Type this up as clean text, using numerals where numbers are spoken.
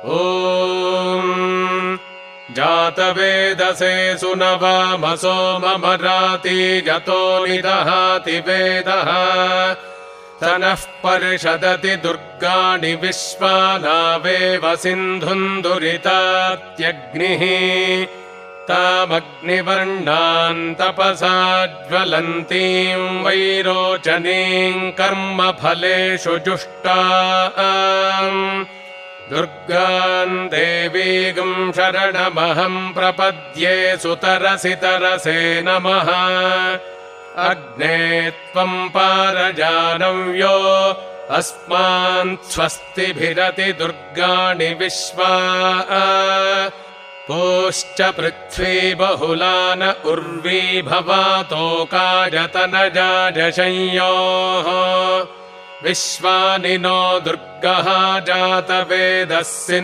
ॐ जातवेदसे सुनवामसो ममराति यतो निदहाति वेदः स नः पर्षदति दुर्गाणि विश्वानावेव सिन्धुम् दुरितात्यग्निः तामग्निवर्णान् तपसा ज्वलन्तीम् वैरोचनीम् कर्मफलेषु जुष्टाम् दुर्गाम् देवीगम् शरणमहम् प्रपद्ये सुतरसि तरसे नमः अग्ने त्वम् पारजानव्यो अस्मान् स्वस्तिभिरति दुर्गाणि विश्वा पूश्च पृथ्वी बहुलान उर्वी भवातोकायतनजाजशंयोः विश्वानि नो दुर्गः जातवेदस्य